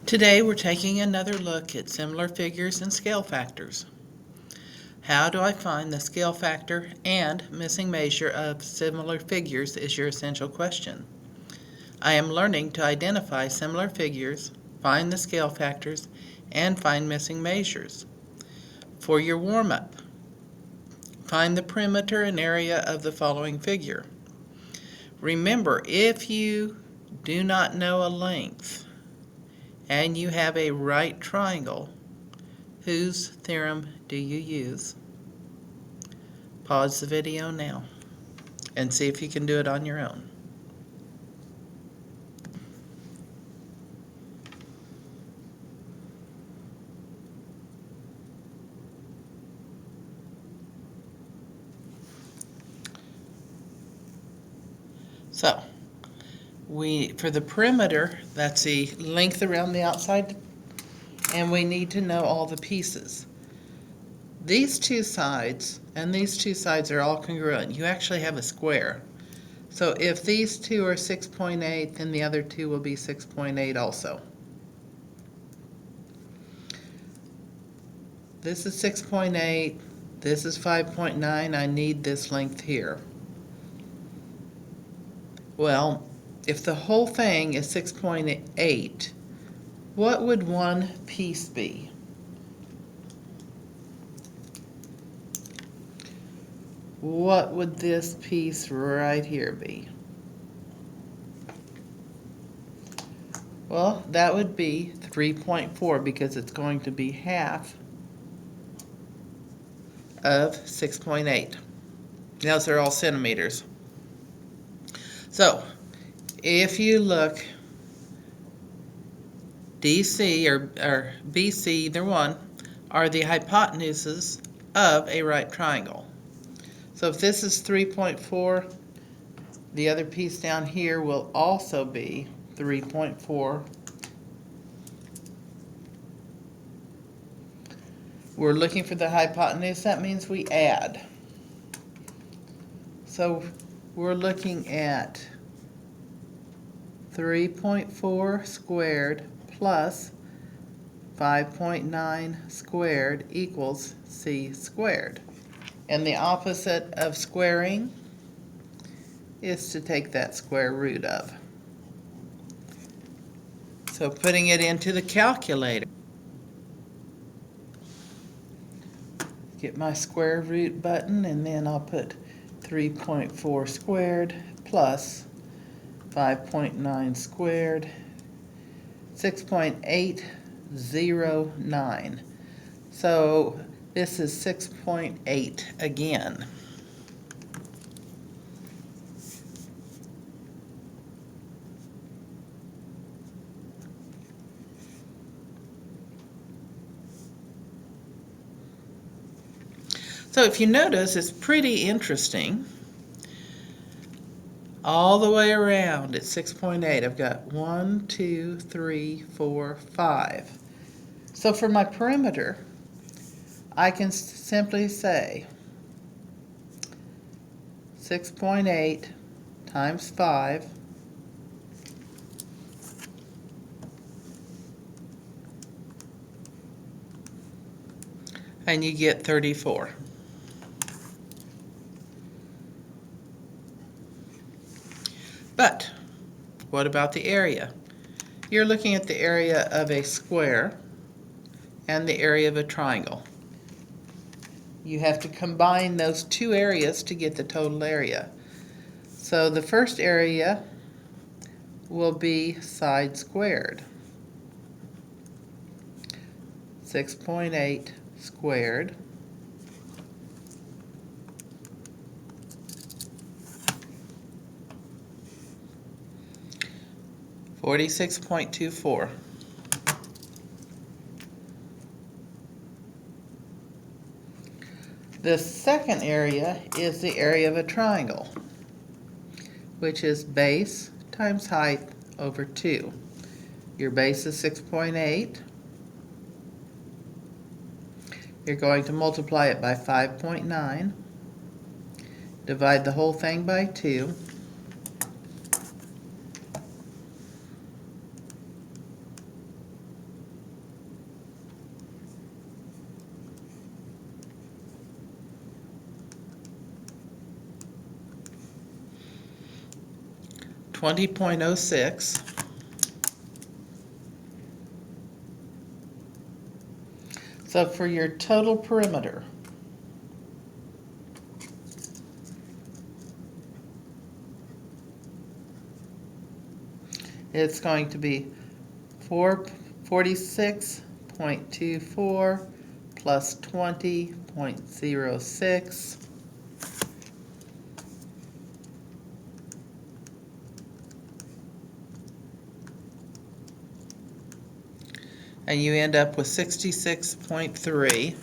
Today we're taking another look at similar figures and scale factors. How do I find the scale factor and missing measure of similar figures is your essential question. I am learning to identify similar figures, find the scale factors, and find missing measures. For your warm-up, find the perimeter and area of the following figure. Remember, if you do not know a length, and you have a right triangle, whose theorem do you use? Pause the video now and see if you can do it on your own. So, for the perimeter, that's the length around the outside, and we need to know all the pieces. These two sides and these two sides are all congruent. You actually have a square. So if these two are 6.8, then the other two will be 6.8 also. This is 6.8, this is 5.9, I need this length here. Well, if the whole thing is 6.8, what would one piece be? What would this piece right here be? Well, that would be 3.4 because it's going to be half of 6.8. Those are all centimeters. So, if you look, DC or BC, either one, are the hypotenuses of a right triangle. So if this is 3.4, the other piece down here will also be 3.4. We're looking for the hypotenuse, that means we add. So we're looking at 3.4 squared plus 5.9 squared equals c squared. And the opposite of squaring is to take that square root of. So putting it into the calculator, get my square root button, and then I'll put 3.4 squared plus 5.9 squared, 6.809. So this is 6.8 again. So if you notice, it's pretty interesting. All the way around at 6.8, I've got 1, 2, 3, 4, 5. So for my perimeter, I can simply say 6.8 times 5 and you get 34. But what about the area? You're looking at the area of a square and the area of a triangle. You have to combine those two areas to get the total area. So the first area will be side squared. 6.8 squared . 46.24. The second area is the area of a triangle, which is base times height over 2. Your base is 6.8. You're going to multiply it by 5.9. Divide the whole thing by 2. 20.06. So for your total perimeter, it's going to be 46.24 plus 20.06. And you end up with 66.3.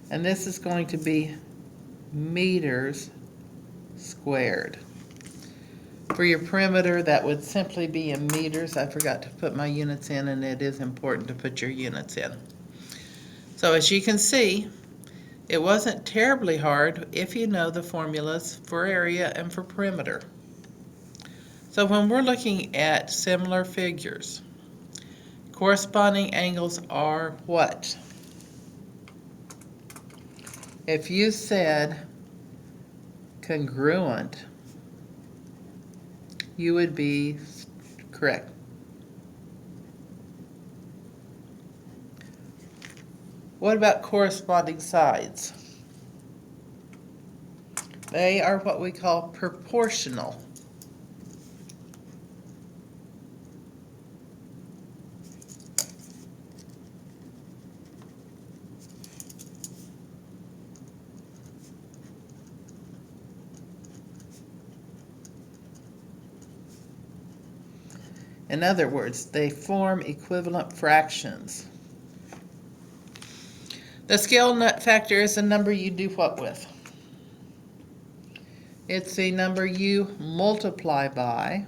And this is going to be meters squared. For your perimeter, that would simply be in meters. I forgot to put my units in, and it is important to put your units in. So as you can see, it wasn't terribly hard if you know the formulas for area and for perimeter. So when we're looking at similar figures, corresponding angles are what? If you said congruent, you would be correct. What about corresponding sides? They are what we call proportional. In other words, they form equivalent fractions. The scale factor is a number you do what with? It's a number you multiply by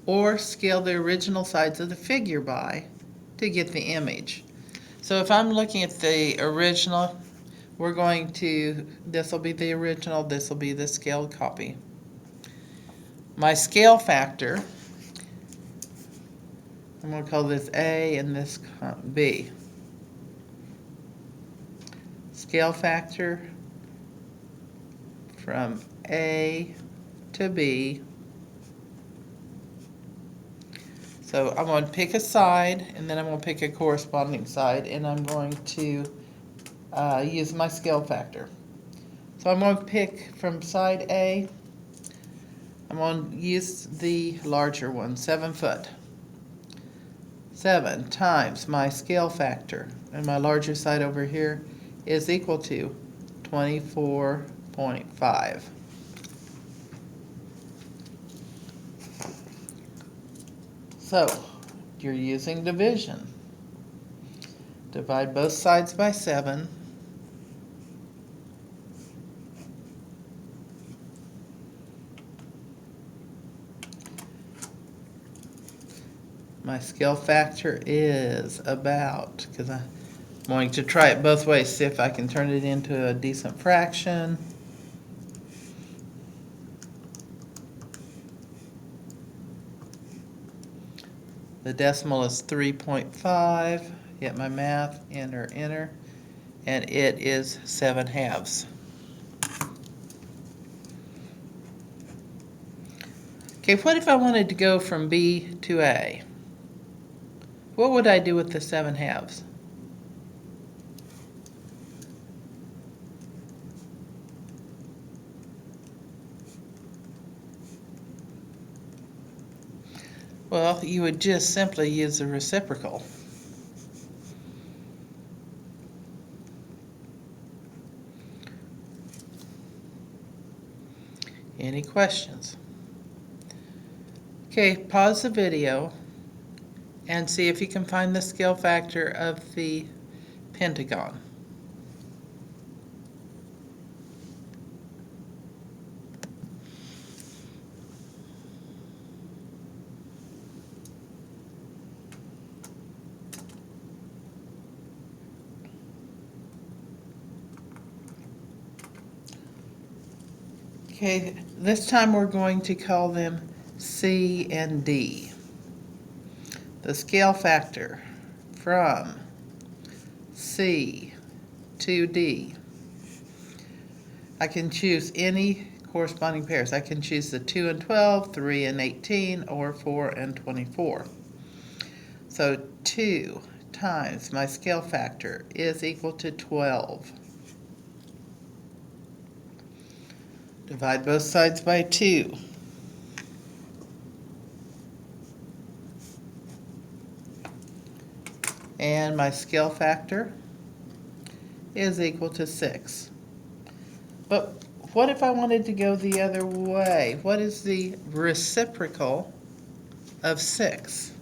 or scale the original sides of the figure by to get the image. So if I'm looking at the original, we're going to, this will be the original, this will be the scaled copy. My scale factor, I'm going to call this A and this B. Scale factor from A to B. So I'm going to pick a side, and then I'm going to pick a corresponding side, and I'm going to use my scale factor. So I'm going to pick from side A, I'm going to use the larger one, 7 foot. 7 times my scale factor, and my larger side over here is equal to 24.5. So you're using division. Divide both sides by 7. My scale factor is about, because I'm going to try it both ways, see if I can turn it into a decent fraction. The decimal is 3.5. Get my math, enter, enter, and it is 7/2. Okay, what if I wanted to go from B to A? What would I do with the 7/2? Well, you would just simply use the reciprocal. Any questions? Okay, pause the video and see if you can find the scale factor of the pentagon. Okay, this time we're going to call them C and D. The scale factor from C to D. I can choose any corresponding pairs. I can choose the 2 and 12, 3 and 18, or 4 and 24. So 2 times my scale factor is equal to 12. Divide both sides by 2. And my scale factor is equal to 6. But what if I wanted to go the other way? What is the reciprocal of 6?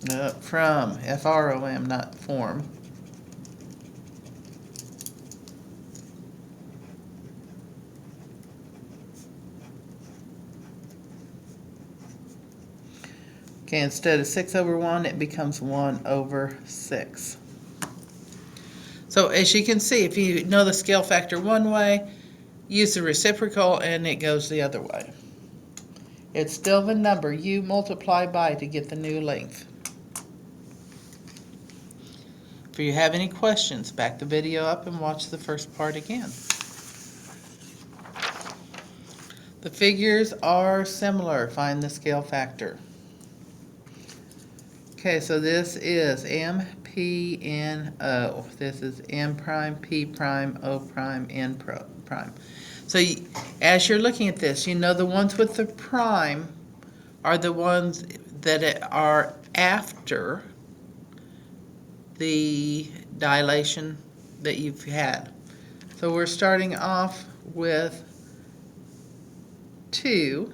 No, from, F-R-O-M, not form. Okay, instead of 6 over 1, it becomes 1 over 6. So as you can see, if you know the scale factor one way, use the reciprocal and it goes the other way. It's still the number you multiply by to get the new length. If you have any questions, back the video up and watch the first part again. The figures are similar. Find the scale factor. Okay, so this is M, P, N, O. This is M prime, P prime, O prime, N prime. So as you're looking at this, you know the ones with the prime are the ones that are after the dilation that you've had. So we're starting off with 2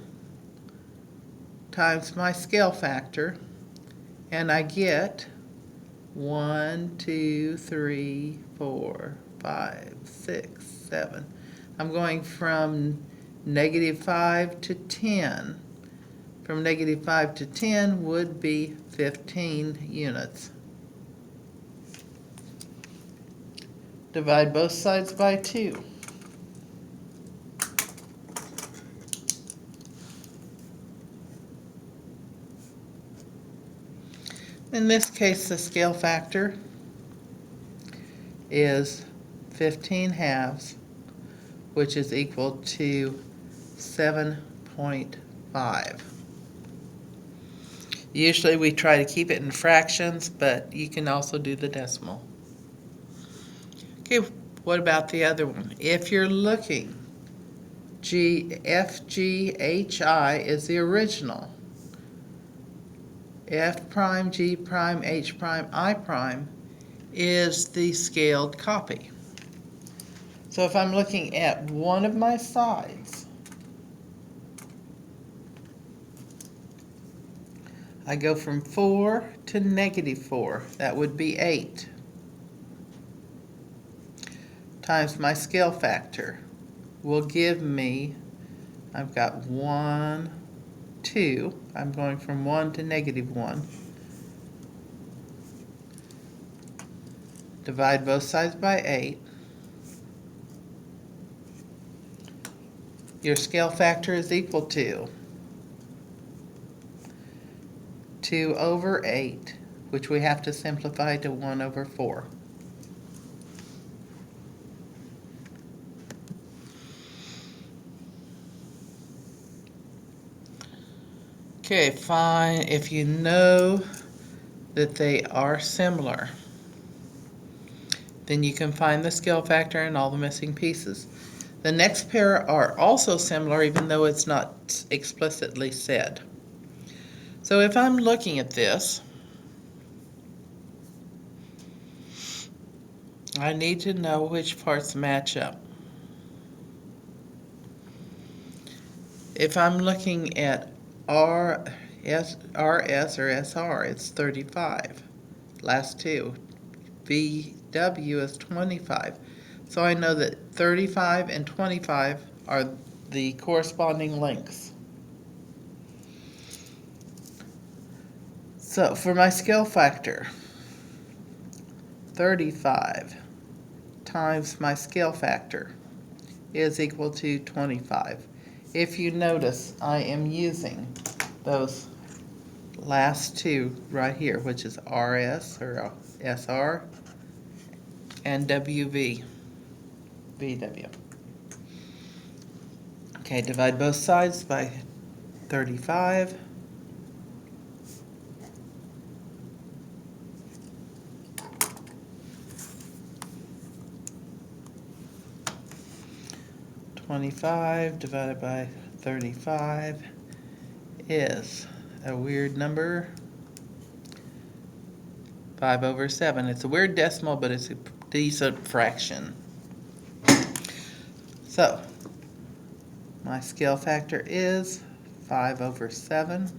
times my scale factor, and I get 1, 2, 3, 4, 5, 6, 7. I'm going from -5 to 10. From -5 to 10 would be 15 units. Divide both sides by 2. In this case, the scale factor is 15 halves, which is equal to 7.5. Usually we try to keep it in fractions, but you can also do the decimal. Okay, what about the other one? If you're looking, F, G, H, I is the original. F prime, G prime, H prime, I prime is the scaled copy. So if I'm looking at one of my sides, I go from 4 to -4. That would be 8. Times my scale factor will give me, I've got 1, 2. I'm going from 1 to -1. Divide both sides by 8. Your scale factor is equal to 2 over 8, which we have to simplify to 1 over 4. Okay, fine. If you know that they are similar, then you can find the scale factor and all the missing pieces. The next pair are also similar, even though it's not explicitly said. So if I'm looking at this, I need to know which parts match up. If I'm looking at RS or SR, it's 35. Last two. VW is 25. So I know that 35 and 25 are the corresponding lengths. So for my scale factor, 35 times my scale factor is equal to 25. If you notice, I am using those last two right here, which is RS or SR and WV, VW. Okay, divide both sides by 35. $25 divided by 35 is a weird number, 5/7. It's a weird decimal, but it's a decent fraction. So, my scale factor is 5/7.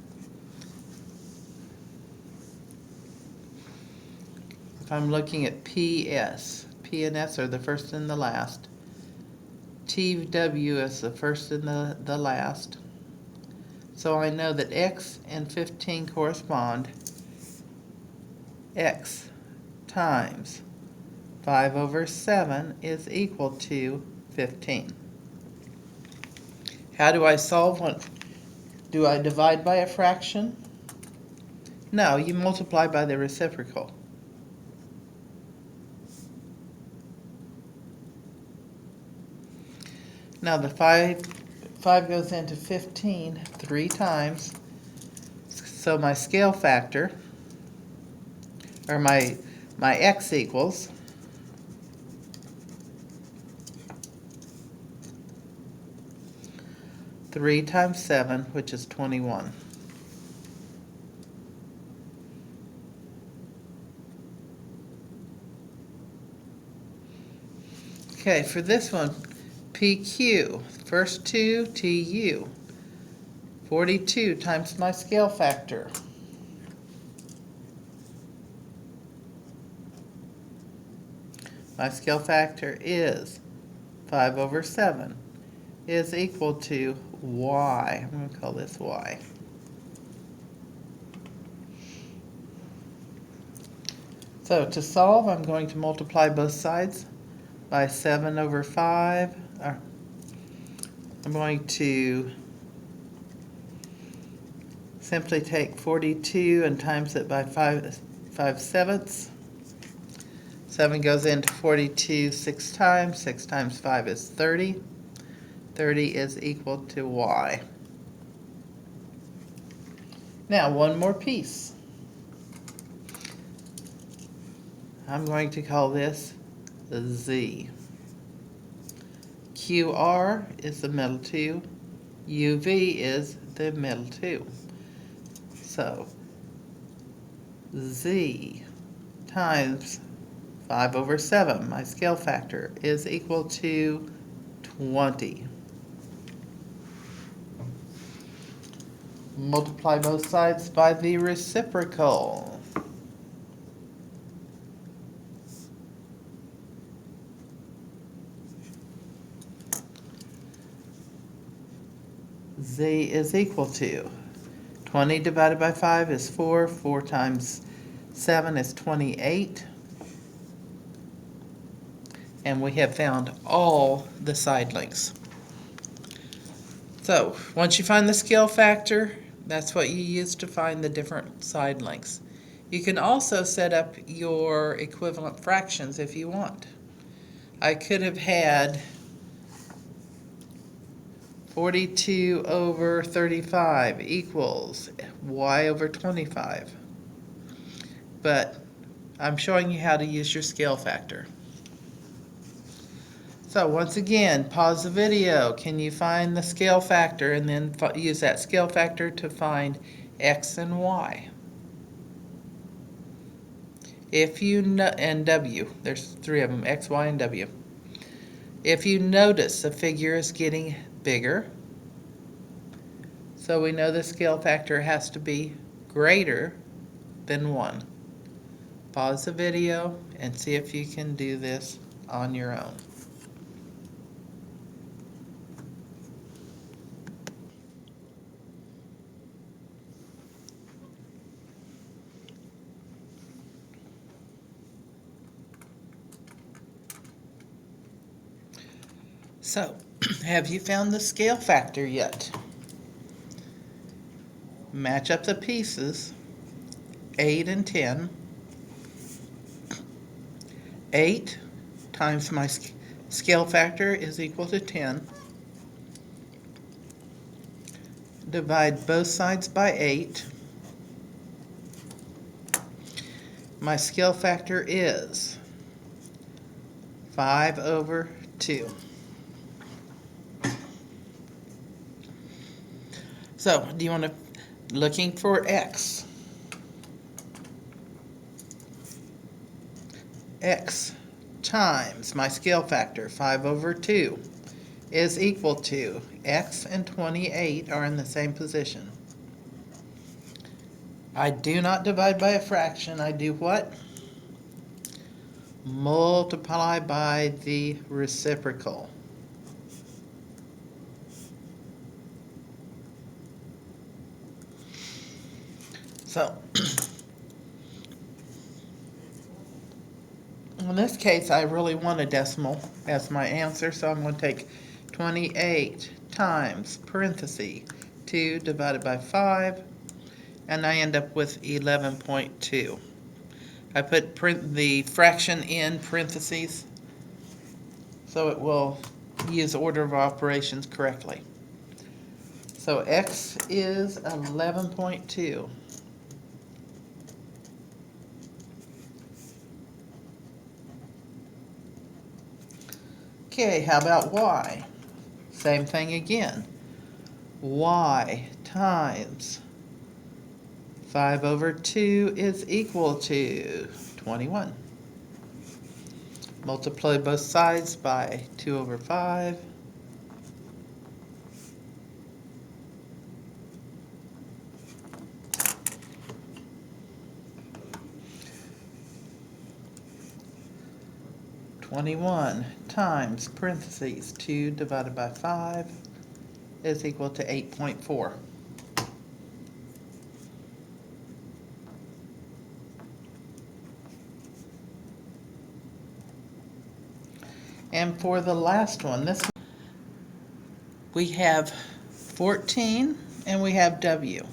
If I'm looking at PS, P and S are the first and the last. TW is the first and the last. So I know that X and 15 correspond. X times 5/7 is equal to 15. How do I solve one? Do I divide by a fraction? No, you multiply by the reciprocal. Now the 5 goes into 15 3 times, so my scale factor, or my X equals 3 times 7, which is 21. Okay, for this one, PQ, first two, TU, 42 times my scale factor. My scale factor is 5/7 is equal to Y. I'm going to call this Y. So to solve, I'm going to multiply both sides by 7/5. I'm going to simply take 42 and times it by 5/7. 7 goes into 42 6 times. 6 times 5 is 30. 30 is equal to Y. Now, one more piece. I'm going to call this Z. QR is the middle two. UV is the middle two. So, Z times 5/7, my scale factor, is equal to 20. Multiply both sides by the reciprocal. Z is equal to 20 divided by 5 is 4. 4 times 7 is 28. And we have found all the side lengths. So, once you find the scale factor, that's what you use to find the different side lengths. You can also set up your equivalent fractions if you want. I could have had 42/35 equals Y/25. But I'm showing you how to use your scale factor. So once again, pause the video. Can you find the scale factor and then use that scale factor to find X and Y? If you and W, there's 3 of them, X, Y, and W. If you notice the figure is getting bigger, so we know the scale factor has to be greater than 1. Pause the video and see if you can do this on your own. So, Have you found the scale factor yet? Match up the pieces, 8 and 10. 8 times my scale factor is equal to 10. Divide both sides by 8. My scale factor is 5/2. So, do you want to, looking for x. X times my scale factor, 5/2, is equal to, x and 28 are in the same position. I do not divide by a fraction. I do what? Multiply by the reciprocal. So, in this case, I really want a decimal as my answer, so I'm going to take 28 times parentheses 2 divided by 5, and I end up with 11.2. I put the fraction in parentheses so it will use order of operations correctly. So x is 11.2. Okay, how about y? Same thing again. Y times 5/2 is equal to 21. Multiply both sides by 2/5. (21) times parentheses 2 divided by 5 is equal to 8.4. And for the last one, we have 14 and we have w.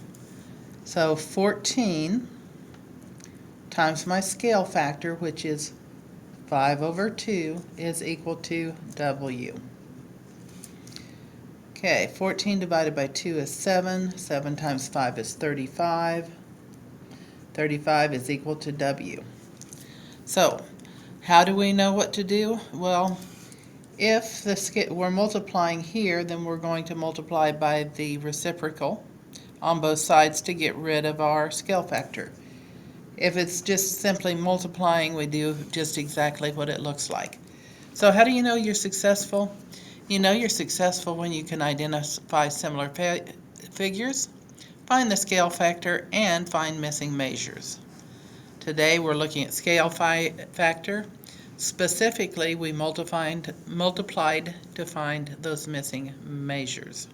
So 14 times my scale factor, which is 5/2, is equal to w. Okay, 14 divided by 2 is 7. 7 times 5 is 35. 35 is equal to w. So, how do we know what to do? Well, if we're multiplying here, then we're going to multiply by the reciprocal on both sides to get rid of our scale factor. If it's just simply multiplying, we do just exactly what it looks like. So how do you know you're successful? You know you're successful when you can identify similar figures, find the scale factor, and find missing measures. Today we're looking at scale factor. Specifically, we multiplied to find those missing measures.